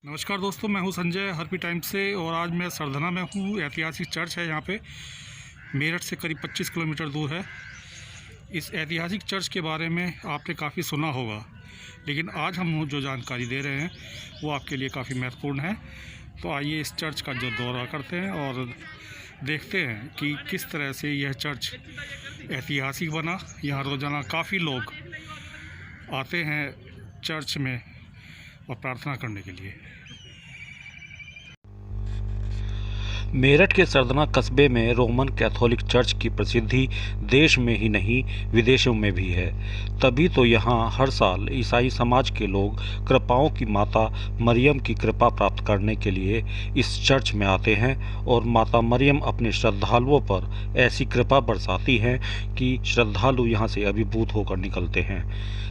नमस्कार दोस्तों, मैं हूं संजय हरपी टाइम्स से। और आज मैं सरधना में हूं। ऐतिहासिक चर्च है यहाँ पे, मेरठ से करीब 25 किलोमीटर दूर है। इस ऐतिहासिक चर्च के बारे में आपने काफ़ी सुना होगा, लेकिन आज हम जो जानकारी दे रहे हैं वो आपके लिए काफ़ी महत्वपूर्ण है। तो आइए इस चर्च का जो दौरा करते हैं और देखते हैं कि किस तरह से यह चर्च ऐतिहासिक बना। यहाँ रोज़ाना काफ़ी लोग आते हैं चर्च में और प्रार्थना करने के लिए। मेरठ के सरधना कस्बे में रोमन कैथोलिक चर्च की प्रसिद्धि देश में ही नहीं विदेशों में भी है। तभी तो यहाँ हर साल ईसाई समाज के लोग कृपाओं की माता मरियम की कृपा प्राप्त करने के लिए इस चर्च में आते हैं और माता मरियम अपने श्रद्धालुओं पर ऐसी कृपा बरसाती हैं कि श्रद्धालु यहाँ से अभिभूत होकर निकलते हैं।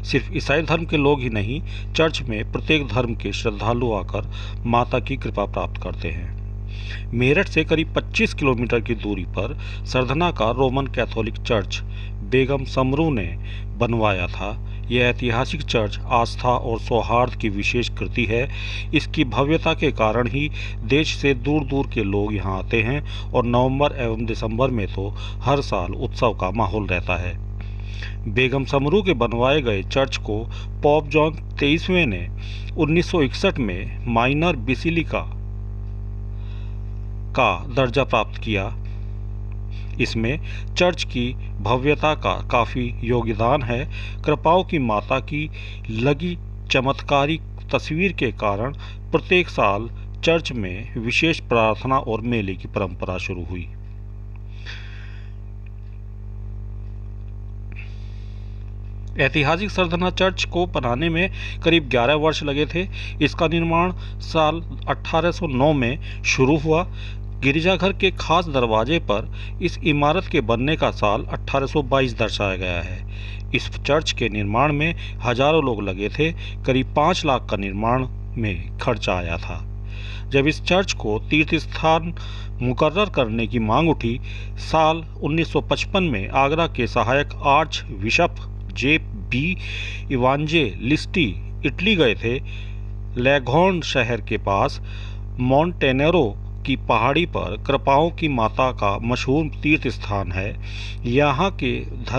सिर्फ ईसाई धर्म के लोग ही नहीं, चर्च में प्रत्येक धर्म के श्रद्धालु आकर माता की कृपा प्राप्त करते हैं। मेरठ से करीब 25 किलोमीटर की दूरी पर सरधना का रोमन कैथोलिक चर्च बेगम समरू ने बनवाया था। यह ऐतिहासिक चर्च आस्था और सौहार्द की विशेष कृति है। इसकी भव्यता के कारण ही देश से दूर दूर के लोग यहाँ आते हैं और नवंबर एवं दिसंबर में तो हर साल उत्सव का माहौल रहता है। बेगम समरू के बनवाए गए चर्च को पोप जॉन 23वें ने 1961 में माइनर बेसिलिका का दर्जा प्राप्त किया। इसमें चर्च की भव्यता का काफ़ी योगदान है। कृपाओं की माता की लगी चमत्कारिक तस्वीर के कारण प्रत्येक साल चर्च में विशेष प्रार्थना और मेले की परंपरा शुरू हुई। ऐतिहासिक सरधना चर्च को बनाने में करीब 11 वर्ष लगे थे। इसका निर्माण साल 1809 में शुरू हुआ। गिरजाघर के खास दरवाजे पर इस इमारत के बनने का साल 1822 दर्शाया गया है। इस चर्च के निर्माण में हजारों लोग लगे थे। करीब 5 लाख का निर्माण में खर्च आया था। जब इस चर्च को तीर्थ स्थान मुकर्रर करने की मांग उठी, साल 1955 में आगरा के सहायक आर्च बिशप जे.बी. इवांजेलिस्टी इटली गए थे। लेघोर्न शहर के पास मोंटेनेरो की पहाड़ी पर कृपाओं की माता का मशहूर तीर्थ स्थान है। यहाँ के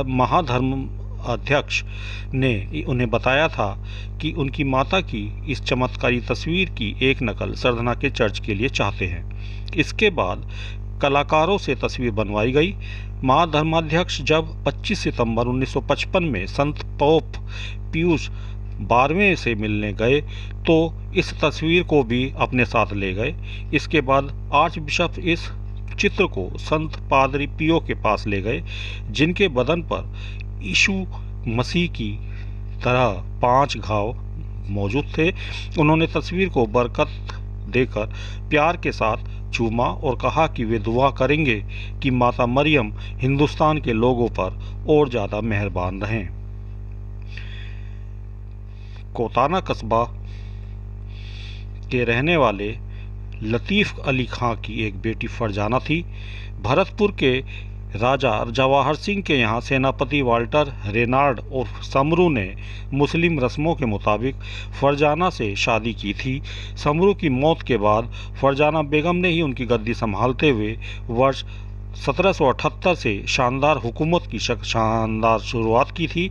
महाधर्म अध्यक्ष ने उन्हें बताया था कि उनकी माता की इस चमत्कारी तस्वीर की एक नकल सरधना के चर्च के लिए चाहते हैं। इसके बाद कलाकारों से तस्वीर बनवाई गई। महाधर्माध्यक्ष जब 25 सितंबर 1955 में संत पोप पियूस 12वें से मिलने गए तो इस तस्वीर को भी अपने साथ ले गए। इसके बाद आर्च बिशप इस चित्र को संत पादरी पियो के पास ले गए, जिनके बदन पर यीशु मसीह की तरह 5 घाव मौजूद थे। उन्होंने तस्वीर को बरकत देकर प्यार के साथ चूमा और कहा कि वे दुआ करेंगे कि माता मरियम हिंदुस्तान के लोगों पर और ज़्यादा मेहरबान रहें। कोताना कस्बा के रहने वाले लतीफ़ अली खां की एक बेटी फरजाना थी। भरतपुर के राजा जवाहर सिंह के यहाँ सेनापति वाल्टर रेनार्ड और समरू ने मुस्लिम रस्मों के मुताबिक फरजाना से शादी की थी। समरू की मौत के बाद फरजाना बेगम ने ही उनकी गद्दी संभालते हुए वर्ष 1778 से शानदार हुकूमत की शानदार शुरुआत की थी।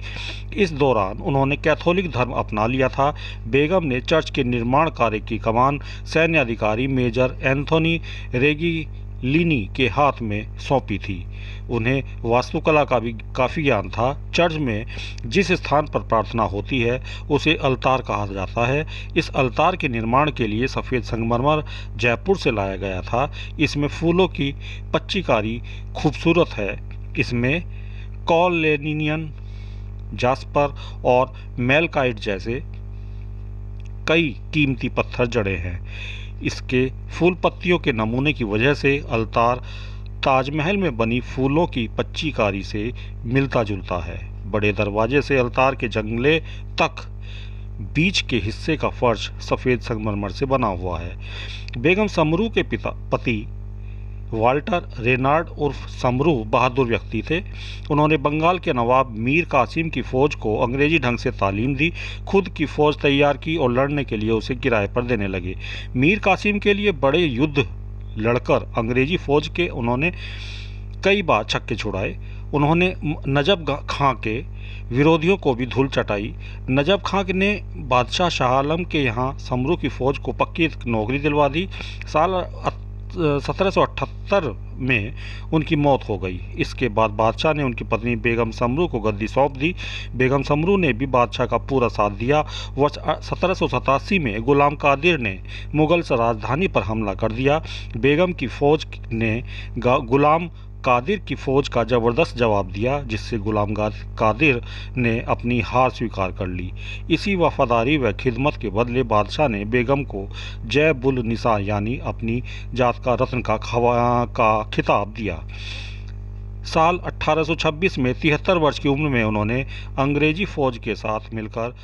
इस दौरान उन्होंने कैथोलिक धर्म अपना लिया था। बेगम ने चर्च के निर्माण कार्य की कमान सैन्य अधिकारी मेजर एंथोनी रेगिलिनी के हाथ में सौंपी थी। उन्हें वास्तुकला का भी काफ़ी ज्ञान था। चर्च में जिस स्थान पर प्रार्थना होती है उसे अलतार कहा जाता है। इस अलतार के निर्माण के लिए सफ़ेद संगमरमर जयपुर से लाया गया था। इसमें फूलों की पच्चीकारी खूबसूरत है। इसमें कॉलेनियन, जास्पर और मेलकाइट जैसे कई कीमती पत्थर जड़े हैं। इसके फूल पत्तियों के नमूने की वजह से अलतार ताजमहल में बनी फूलों की पच्चीकारी से मिलता जुलता है। बड़े दरवाजे से अलतार के जंगले तक बीच के हिस्से का फर्श सफ़ेद संगमरमर से बना हुआ है। बेगम समरू के पति वाल्टर रेनार्ड उर्फ समरू बहादुर व्यक्ति थे। उन्होंने बंगाल के नवाब मीर कासिम की फ़ौज को अंग्रेजी ढंग से तालीम दी, खुद की फ़ौज तैयार की और लड़ने के लिए उसे किराए पर देने लगे। मीर कासिम के लिए बड़े युद्ध लड़कर अंग्रेजी फ़ौज के उन्होंने कई बार छक्के छुड़ाए। उन्होंने नजब खां के विरोधियों को भी धूल चटाई। नजब खां ने बादशाह शाह आलम के यहाँ समरू की फ़ौज को पक्की नौकरी दिलवा दी। साल 1778 में उनकी मौत हो गई। इसके बाद बादशाह ने उनकी पत्नी बेगम समरू को गद्दी सौंप दी। बेगम समरू ने भी बादशाह का पूरा साथ दिया। वर्ष 1787 में गुलाम कादिर ने मुगल राजधानी पर हमला कर दिया। बेगम की फ़ौज ने गुलाम कादिर की फ़ौज का ज़बरदस्त जवाब दिया, जिससे गुलाम कादिर ने अपनी हार स्वीकार कर ली। इसी वफादारी व खिदमत के बदले बादशाह ने बेगम को जैबुल निसा यानी अपनी जात का रत्न का खिताब दिया। साल 1826 में 73 वर्ष की उम्र में उन्होंने अंग्रेजी फ़ौज के साथ मिलकर